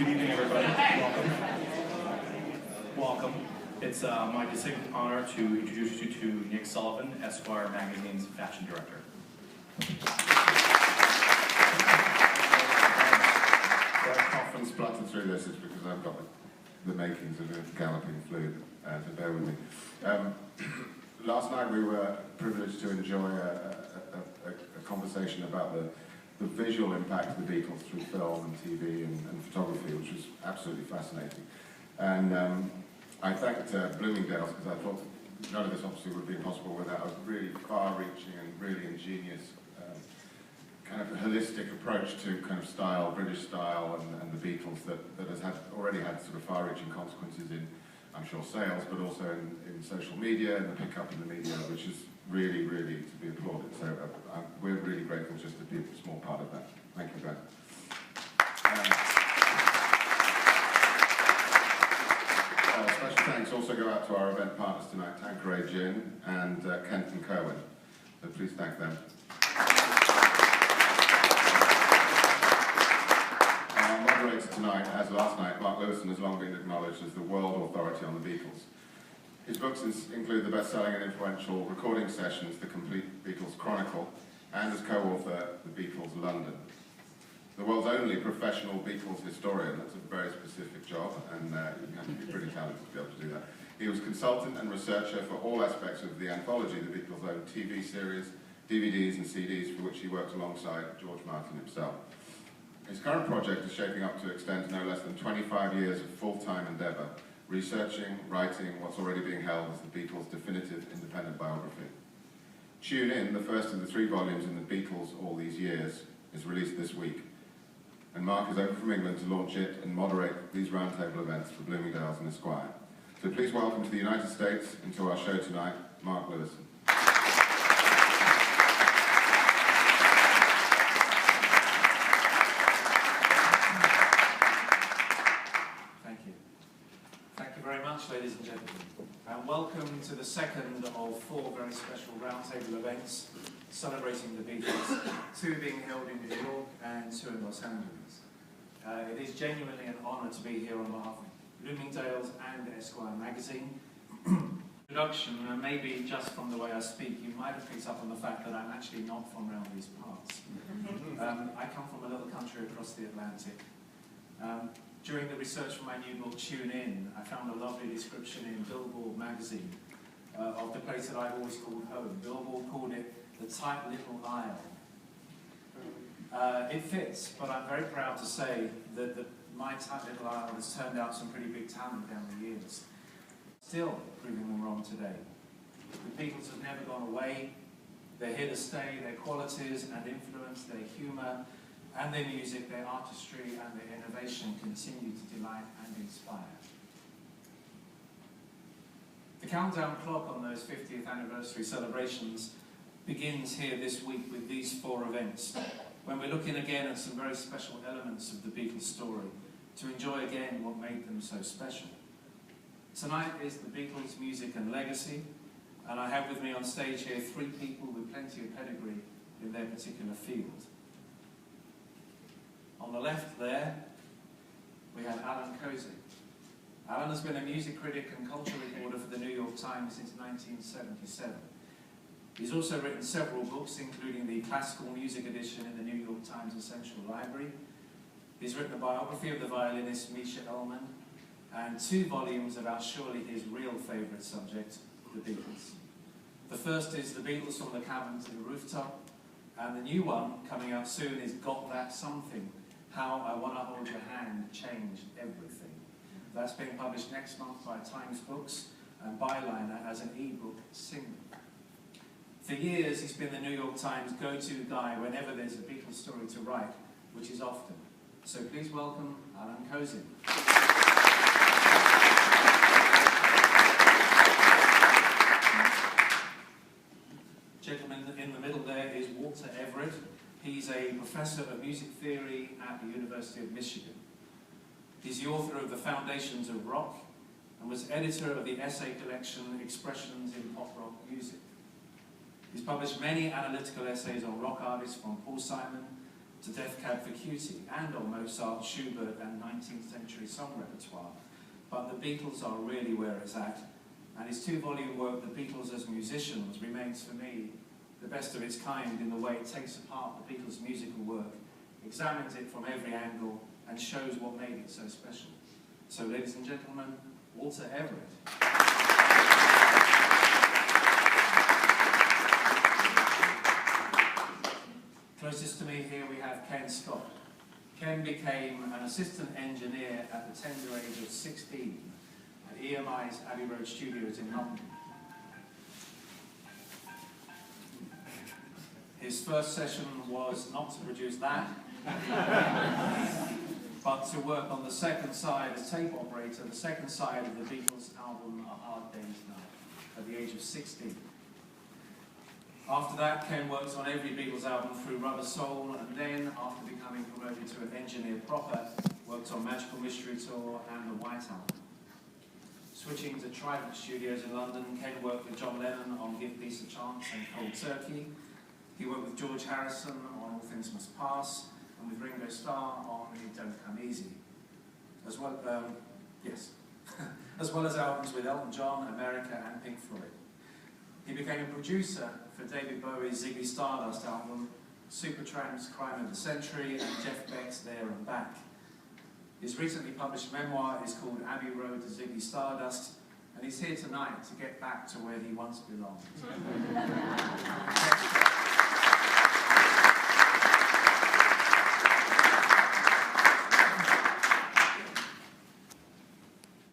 Good evening, everybody. Welcome. Welcome. It's my distinct honor to introduce you to Nick Sullivan, Esquire magazine's fashion director. That cough and splutter through this is because I've got the makings of a galloping flu, so bear with me. Last night we were privileged to enjoy a conversation about the visual impact of the Beatles through film and TV and photography, which was absolutely fascinating. And I thanked Bloomingdale's because I thought none of this obviously would be possible without a really far-reaching and really ingenious kind of holistic approach to kind of style, British style, and the Beatles that has already had sort of far-reaching consequences in, I'm sure, sales, but also in social media and the pickup in the media, which is really, really to be applauded. So we're really grateful just to be a small part of that. Thank you, guys. Special thanks also go out to our event partners tonight, Tanqueray Gin and Kent and Kerwin. So please thank them. Our moderator tonight, as last night, Mark Lewisohn has long been acknowledged as the world authority on the Beatles. His books include the best-selling and influential recording sessions, The Complete Beatles Chronicle, and as co-author, The Beatles London. The world's only professional Beatles historian. That's a very specific job, and you have to be pretty talented to be able to do that. He was consultant and researcher for all aspects of the anthology, the Beatles' own TV series, DVDs and CDs, for which he worked alongside George Martin himself. His current project is shaping up to extend to no less than 25 years of full-time endeavour, researching, writing what's already being held as the Beatles' definitive independent biography. Tune In, the first of the 3 volumes in the Beatles All These Years, is released this week. And Mark is over from England to launch it and moderate these roundtable events for Bloomingdale's and Esquire. So please welcome to the United States and to our show tonight, Mark Lewisohn. Thank you. Thank you very much, ladies and gentlemen. And welcome to the second of 4 very special roundtable events celebrating the Beatles, 2 being held in New York and 2 in Los Angeles. It is genuinely an honour to be here on behalf of Bloomingdale's and Esquire magazine. Introduction, and maybe just from the way I speak, you might have picked up on the fact that I'm actually not from around these parts. I come from a little country across the Atlantic. During the research for my new book, Tune In, I found a lovely description in Billboard magazine of the place that I've always called home. Billboard called it the tight little isle. It fits, but I'm very proud to say that my tight little isle has turned out some pretty big talent down the years. Still proving them wrong today. The Beatles have never gone away. They're here to stay. Their qualities and influence, their humour and their music, their artistry and their innovation continue to delight and inspire. The countdown clock on those 50th anniversary celebrations begins here this week with these 4 events, when we're looking again at some very special elements of the Beatles story to enjoy again what made them so special. Tonight is the Beatles Music and Legacy, and I have with me on stage here 3 people with plenty of pedigree in their particular field. On the left there, we have Allan Kozinn. Allan has been a music critic and culture reporter for the New York Times since 1977. He's also written several books, including the classical music edition in the New York Times Essential Library. He's written a biography of the violinist Misha Elman, and 2 volumes about surely his real favourite subject, the Beatles. The first is The Beatles from the Cabin to the Rooftop, and the new one, coming out soon, is Got That Something, How I Wanna Hold Your Hand Changed Everything. That's being published next month by Times Books and Byliner as an e-book single. For years, he's been the New York Times go-to guy whenever there's a Beatles story to write, which is often. So please welcome Allan Kozinn. Gentleman in the middle there is Walter Everett. He's a professor of music theory at the University of Michigan. He's the author of The Foundations of Rock and was editor of the essay collection Expressions in Pop Rock Music. He's published many analytical essays on rock artists from Paul Simon to Death Cab for Cutie and on Mozart, Schubert and 19th century song repertoire. But the Beatles are really where it's at, and his 2-volume work, The Beatles as Musicians, remains for me the best of its kind in the way it takes apart the Beatles' musical work, examines it from every angle and shows what made it so special. So ladies and gentlemen, Walter Everett. Closest to me here we have Ken Scott. Ken became an assistant engineer at the tender age of 16 at EMI's Abbey Road Studios in London. His first session was not to produce that, but to work on the second side as tape operator, the second side of the Beatles album A Hard Day's Night, at the age of 16. After that, Ken worked on every Beatles album through Rubber Soul, and then, after becoming promoted to an engineer proper, worked on Magical Mystery Tour and the White Album. Switching to Trident Studios in London, Ken worked with John Lennon on Give Peace a Chance and Cold Turkey. He worked with George Harrison on All Things Must Pass, and with Ringo Starr on It Don't Come Easy. As well, as well as albums with Elton John, America and Pink Floyd. He became a producer for David Bowie's Ziggy Stardust album, Supertramp's Crime of the Century, and Jeff Beck's There and Back. His recently published memoir is called Abbey Road to Ziggy Stardust, and he's here tonight to get back to where he once belonged.